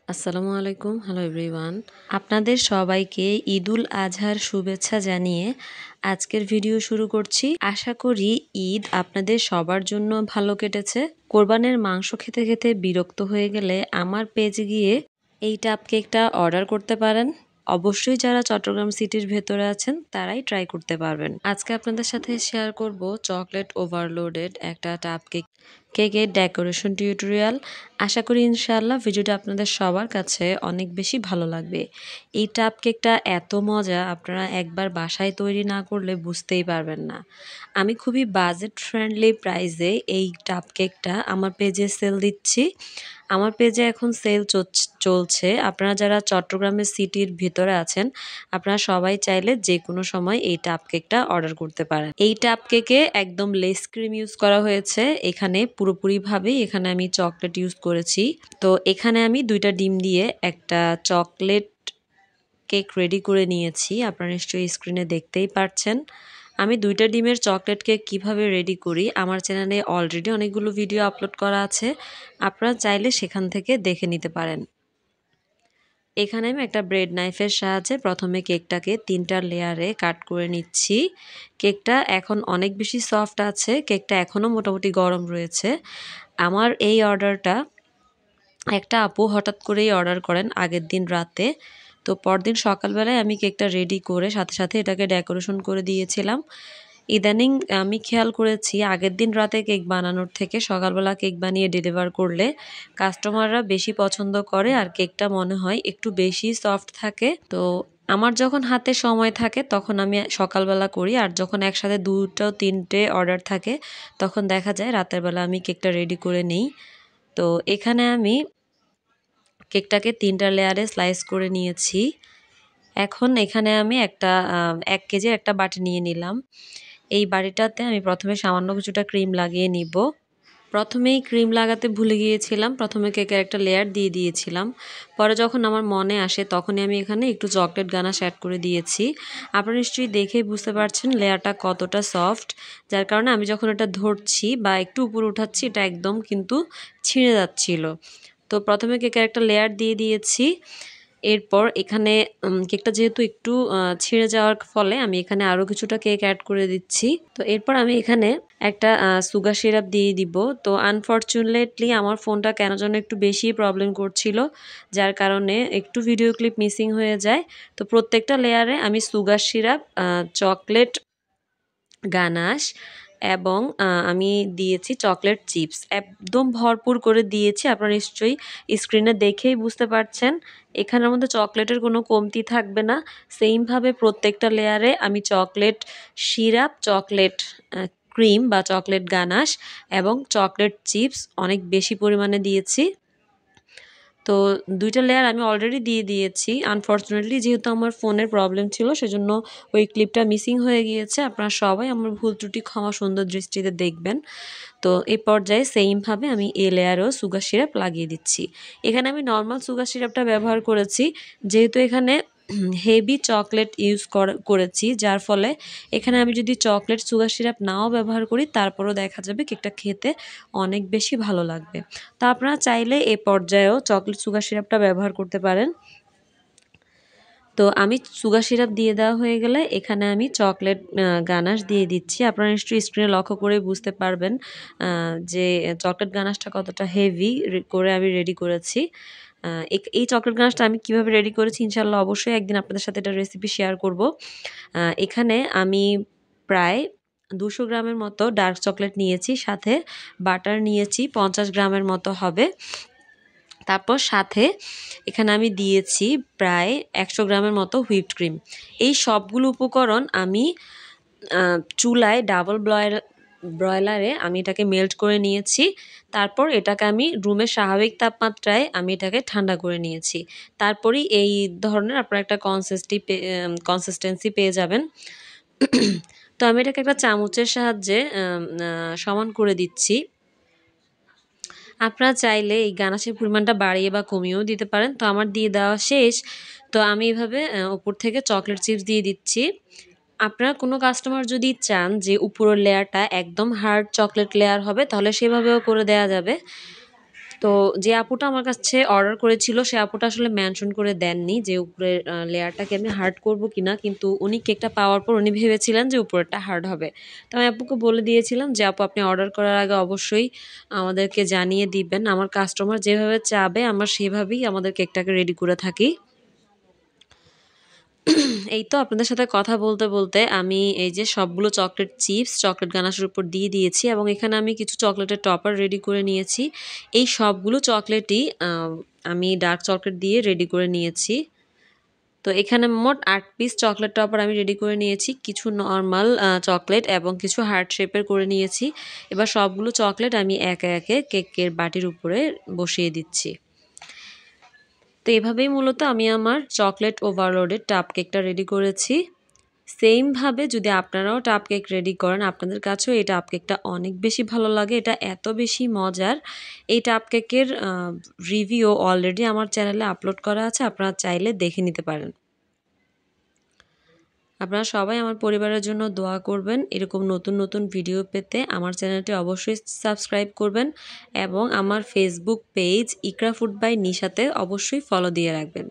আসসালামু আলাইকুম। Hello everyone. আপনাদের সবাইকে ঈদুল আজহার শুভেচ্ছা জানিয়ে আজকের ভিডিও শুরু করছি। আশা করি ঈদ আপনাদের সবার জন্য ভালো কেটেছে। কোরবানের মাংস খেতে খেতে বিরক্ত হয়ে গেলে আমার পেজে গিয়ে এই টাপ কেকটা অর্ডার করতে পারেন। অবশ্যই যারা চট্টগ্রাম সিটির ভেতরে আছেন তারাই ট্রাই করতে পারবেন। আজকে আপনাদের সাথে শেয়ার করব চকলেট ওভারলোডেড একটা টাপ কেকের ডেকোরেশন টিউটোরিয়াল। আশা করি ইনশাআল্লাহ ভিডিওটা আপনাদের সবার কাছে অনেক বেশি ভালো লাগবে। এই টাপ কেকটা এত মজা, আপনারা একবার বাসায় তৈরি না করলে বুঝতেই পারবেন না। আমি খুবই বাজেট ফ্রেন্ডলি প্রাইসে এই টাপ কেকটা আমার পেজে সেল দিচ্ছি। আমার পেজে এখন সেল চলছে। আপনারা যারা চট্টগ্রামের সিটির ভিতরে আছেন, আপনারা সবাই চাইলে যে কোনো সময় এই টাপ কেকটা অর্ডার করতে পারেন। এই টাপ কেকে একদম লেস ক্রিম ইউজ করা হয়েছে। এখানে পুরোপুরিভাবেই এখানে আমি চকলেট ইউজ করেছি। তো এখানে আমি 2টা ডিম দিয়ে একটা চকলেট কেক রেডি করে নিয়েছি। আপনারা নিশ্চয়ই স্ক্রিনে দেখতেই পাচ্ছেন। আমি 2টা ডিমের চকলেট কেক কিভাবে রেডি করি আমার চ্যানেলে অলরেডি অনেকগুলো ভিডিও আপলোড করা আছে। আপনারা চাইলে সেখান থেকে দেখে নিতে পারেন। এখানে আমি একটা ব্রেড নাইফের সাহায্যে প্রথমে কেকটাকে 3টা লেয়ারে কাট করে নিচ্ছি। কেকটা এখন অনেক বেশি সফট আছে। কেকটা এখনও মোটামুটি গরম রয়েছে। আমার এই অর্ডারটা একটা আপু হঠাৎ করেই অর্ডার করেন আগের দিন রাতে। তো পরদিন সকালবেলায় আমি কেকটা রেডি করে সাথে সাথে এটাকে ডেকোরেশন করে দিয়েছিলাম। ইদানিং আমি খেয়াল করেছি আগের দিন রাতে কেক বানানোর থেকে সকালবেলা কেক বানিয়ে ডেলিভার করলে কাস্টমাররা বেশি পছন্দ করে আর কেকটা মনে হয় একটু বেশি সফট থাকে। তো আমার যখন হাতে সময় থাকে তখন আমি সকালবেলা করি, আর যখন একসাথে 2-3টে অর্ডার থাকে তখন দেখা যায় রাতের বেলা আমি কেকটা রেডি করে নিই। তো এখানে আমি কেকটাকে 3টা লেয়ারে স্লাইস করে নিয়েছি। এখন এখানে আমি 1 কেজির একটা বাটি নিয়ে নিলাম। এই বাটিটাতে আমি প্রথমে সামান্য কিছুটা ক্রিম লাগিয়ে নিব। প্রথমেই ক্রিম লাগাতে ভুলে গিয়েছিলাম। প্রথমে কেকের একটা লেয়ার দিয়ে দিয়েছিলাম। পরে যখন আমার মনে আসে তখনই আমি এখানে একটু চকলেট গানাশ অ্যাড করে দিয়েছি। আপনারা নিশ্চয়ই দেখেই বুঝতে পারছেন লেয়ারটা কতটা সফট। যার কারণে আমি যখন এটা ধরছি বা একটু উপরে উঠাচ্ছি এটা একদম কিন্তু ছিঁড়ে যাচ্ছিল। তো প্রথমে কেকের একটা লেয়ার দিয়ে দিয়েছি। এরপর এখানে কেকটা যেহেতু একটু ছিঁড়ে যাওয়ার ফলে আমি এখানে আরও কিছুটা কেক অ্যাড করে দিচ্ছি। তো এরপর আমি এখানে একটা সুগার সিরাপ দিয়ে দিব। তো আনফরচুনেটলি আমার ফোনটা কেন যেন একটু বেশি প্রবলেম করছিল, যার কারণে একটু ভিডিও ক্লিপ মিসিং হয়ে যায়। তো প্রত্যেকটা লেয়ারে আমি সুগার সিরাপ, চকলেট গানাশ এবং আমি দিয়েছি চকলেট চিপস। একদম ভরপুর করে দিয়েছি। আপনারা নিশ্চয়ই স্ক্রিনে দেখেই বুঝতে পারছেন। এখানের মধ্যে চকলেটের কোনো কমতি থাকবে না। সেইমভাবে প্রত্যেকটা লেয়ারে আমি চকলেট সিরাপ, চকলেট ক্রিম বা চকলেট গানাশ এবং চকলেট চিপস অনেক বেশি পরিমাণে দিয়েছি। তো 2টা লেয়ার আমি অলরেডি দিয়ে দিয়েছি। আনফরচুনেটলি যেহেতু আমার ফোনের প্রবলেম ছিল সেজন্য ওই ক্লিপটা মিসিং হয়ে গিয়েছে। আপনারা সবাই আমার ভুল ত্রুটি ক্ষমা সুন্দর দৃষ্টিতে দেখবেন। তো এই পর্যায়ে সেইমভাবে আমি এই লেয়ারেও সুগার সিরাপ লাগিয়ে দিচ্ছি। এখানে আমি নর্মাল সুগার সিরাপটা ব্যবহার করেছি, যেহেতু এখানে হেভি চকলেট ইউজ করেছি, যার ফলে এখানে আমি যদি চকলেট সুগার সিরাপ নাও ব্যবহার করি তারপরও দেখা যাবে কেকটা খেতে অনেক বেশি ভালো লাগবে। তো আপনারা চাইলে এ পর্যায়েও চকলেট সুগার সিরাপটা ব্যবহার করতে পারেন। তো আমি সুগার সিরাপ দিয়ে দেওয়া হয়ে গেলে এখানে আমি চকলেট গানাশ দিয়ে দিচ্ছি। আপনারা নিশ্চয়ই স্ক্রিনে লক্ষ্য করে বুঝতে পারবেন যে চকলেট গানাশটা কতটা হেভি করে আমি রেডি করেছি। এই চকলেট গানাশটা আমি কিভাবে রেডি করেছি ইনশাআল্লাহ অবশ্যই একদিন আপনাদের সাথে এটা রেসিপি শেয়ার করব। এখানে আমি প্রায় 200 গ্রামের মতো ডার্ক চকলেট নিয়েছি, সাথে বাটার নিয়েছি 50 গ্রামের মতো হবে। তারপর সাথে এখানে আমি দিয়েছি প্রায় 100 গ্রামের মতো হুইপড ক্রিম। এই সবগুলো উপকরণ আমি চুলায় ডাবল ব্রয়লারে আমি এটাকে মেল্ট করে নিয়েছি। তারপর এটাকে আমি রুমের স্বাভাবিক তাপমাত্রায় আমি এটাকে ঠান্ডা করে নিয়েছি। তারপরই এই ধরনের আপনারা একটা কনসিস্টেন্সি পেয়ে যাবেন। তো আমি এটাকে একটা চামচের সাহায্যে সমান করে দিচ্ছি। আপনারা চাইলে এই গানাশের পরিমাণটা বাড়িয়ে বা কমিয়েও দিতে পারেন। তো আমার দিয়ে দেওয়া শেষ। তো আমি এভাবে উপর থেকে চকলেট চিপস দিয়ে দিচ্ছি। আপনারা কোনো কাস্টমার যদি চান যে উপরের লেয়ারটা একদম হার্ড চকলেট লেয়ার হবে তাহলে সেভাবেও করে দেয়া যাবে। তো যে আপুটা আমার কাছে অর্ডার করেছিল সে আপুটা আসলে মেনশন করে দেননি যে উপরের লেয়ারটাকে আমি হার্ড করব কিনা, কিন্তু উনি কেকটা পাওয়ার পর উনি ভেবেছিলেন যে উপরেরটা হার্ড হবে। তো আমি আপুকে বলে দিয়েছিলাম যে আপু আপনি অর্ডার করার আগে অবশ্যই আমাদেরকে জানিয়ে দিবেন, আমার কাস্টমার যেভাবে চাবে আমরা সেভাবেই আমাদের কেকটাকে রেডি করে থাকি। এই তো আপনাদের সাথে কথা বলতে বলতে আমি এই যে সবগুলো চকলেট চিপস চকলেট গানাশের উপর দিয়ে দিয়েছি এবং এখানে আমি কিছু চকলেটের টপার রেডি করে নিয়েছি। এই সবগুলো চকলেটই আমি ডার্ক চকলেট দিয়ে রেডি করে নিয়েছি। তো এখানে মোট ৮ পিস চকলেট টপার আমি রেডি করে নিয়েছি, কিছু নর্মাল চকলেট এবং কিছু হার্ট শেপের করে নিয়েছি। এবার সবগুলো চকলেট আমি একে একে কেকের বাটির উপরে বসিয়ে দিচ্ছি। তো এভাবেই মূলত আমি আমার চকলেট ওভারলোডের টাপ কেকটা রেডি করেছি। সেমভাবে যদি আপনারাও টাপ কেক রেডি করেন, আপনাদের কাছেও এই টাপ কেকটা অনেক বেশি ভালো লাগে। এটা এত বেশি মজার। এই টাপ কেকের রিভিউ অলরেডি আমার চ্যানেলে আপলোড করা আছে, আপনারা চাইলে দেখে নিতে পারেন। আপনারা সবাই আমার পরিবারের জন্য দোয়া করবেন। এরকম নতুন নতুন ভিডিও পেতে আমার চ্যানেলটি অবশ্যই সাবস্ক্রাইব করবেন এবং আমার Facebook page Iqra food by নিশাতে অবশ্যই ফলো দিয়ে রাখবেন।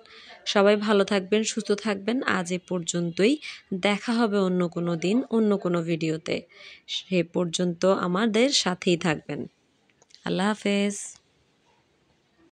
সবাই ভালো থাকবেন, সুস্থ থাকবেন। আজ এ পর্যন্তই। দেখা হবে অন্য কোনো দিন অন্য কোনো ভিডিওতে। সে পর্যন্ত আমাদের সাথেই থাকবেন। আল্লাহ হাফেজ।